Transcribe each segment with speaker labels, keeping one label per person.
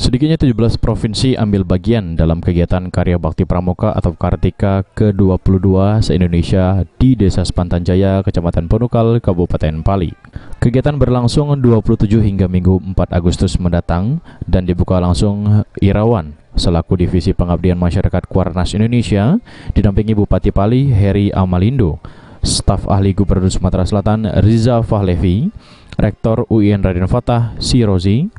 Speaker 1: Sedikitnya 17 provinsi ambil bagian dalam kegiatan Karya Bakti Pramuka atau Kartika ke-22 se-Indonesia di Desa Sepantanjaya, Kecamatan Ponukal, Kabupaten Pali. Kegiatan berlangsung 27 hingga Minggu 4 Agustus mendatang dan dibuka langsung Irawan selaku Divisi Pengabdian Masyarakat Kuarnas Indonesia, didampingi Bupati Pali Heri Amalindo, staf ahli Gubernur Sumatera Selatan Riza Fahlevi, Rektor UIN Raden Fatah Sirozi,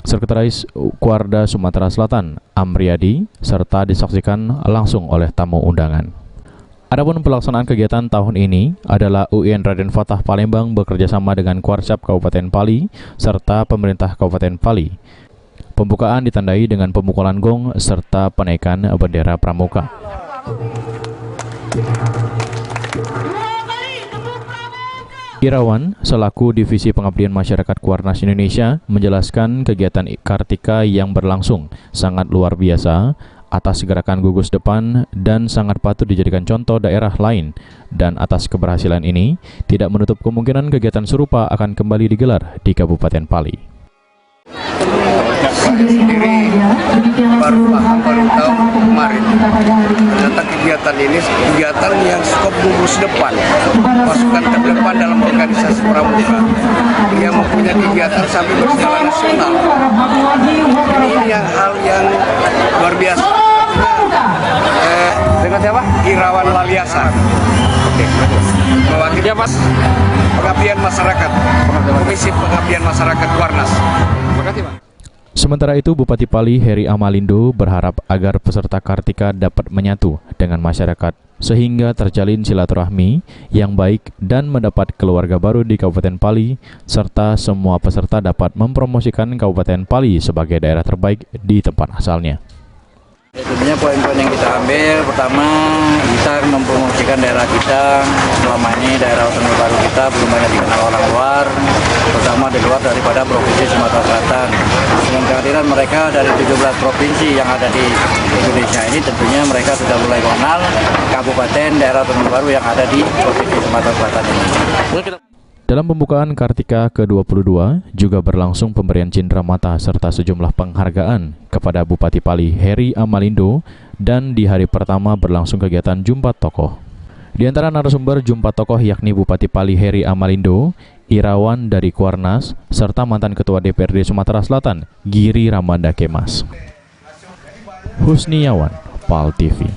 Speaker 1: Sekretaris Kuarda Sumatera Selatan Amriyadi, serta disaksikan langsung oleh tamu undangan. Adapun pelaksanaan kegiatan tahun ini adalah UIN Raden Fatah Palembang bekerjasama dengan Kuarcap Kabupaten Pali serta pemerintah Kabupaten Pali. Pembukaan ditandai dengan pemukulan gong serta penaikan bendera pramuka. Irawan selaku Divisi Pengabdian Masyarakat Kuarnas Indonesia menjelaskan kegiatan Kartika yang berlangsung sangat luar biasa atas gerakan gugus depan dan sangat patut dijadikan contoh daerah lain, dan atas keberhasilan ini tidak menutup kemungkinan kegiatan serupa akan kembali digelar di Kabupaten Pali.
Speaker 2: Saya sendiri baru tahu kemarin ternyata kegiatan ini kegiatan yang skop gugus depan, pasukan terdepan dalam organisasi pramuka yang mempunyai kegiatan sampai berskala nasional. Ini yang hal yang luar biasa. Dengan siapa? Irawan Waliasa. Mewakili Pengabdian Masyarakat, Komisi Pengabdian Masyarakat Kuarnas. Terima kasih, Pak.
Speaker 1: Sementara itu, Bupati Pali Heri Amalindo berharap agar peserta Kartika dapat menyatu dengan masyarakat sehingga terjalin silaturahmi yang baik dan mendapat keluarga baru di Kabupaten Pali, serta semua peserta dapat mempromosikan Kabupaten Pali sebagai daerah terbaik di tempat asalnya.
Speaker 3: Tentunya poin-poin yang kita ambil, pertama kita mempromosikan daerah kita. Selama ini daerah otonomi baru kita belum banyak dikenal orang luar, terutama di luar daripada Provinsi Sumatera Selatan. Dengan kehadiran mereka dari 17 provinsi yang ada di Indonesia ini, tentunya mereka sudah mulai mengenal kabupaten daerah otonomi baru yang ada di Provinsi Sumatera Selatan ini.
Speaker 1: Dalam pembukaan Kartika ke-22 juga berlangsung pemberian cindramata serta sejumlah penghargaan kepada Bupati Pali Heri Amalindo, dan di hari pertama berlangsung kegiatan Jumpa Tokoh. Di antara narasumber Jumpa Tokoh yakni Bupati Pali Heri Amalindo, Irawan dari Kuarnas, serta mantan Ketua DPRD Sumatera Selatan Giri Ramanda Kemas. Husniawan, PAL TV.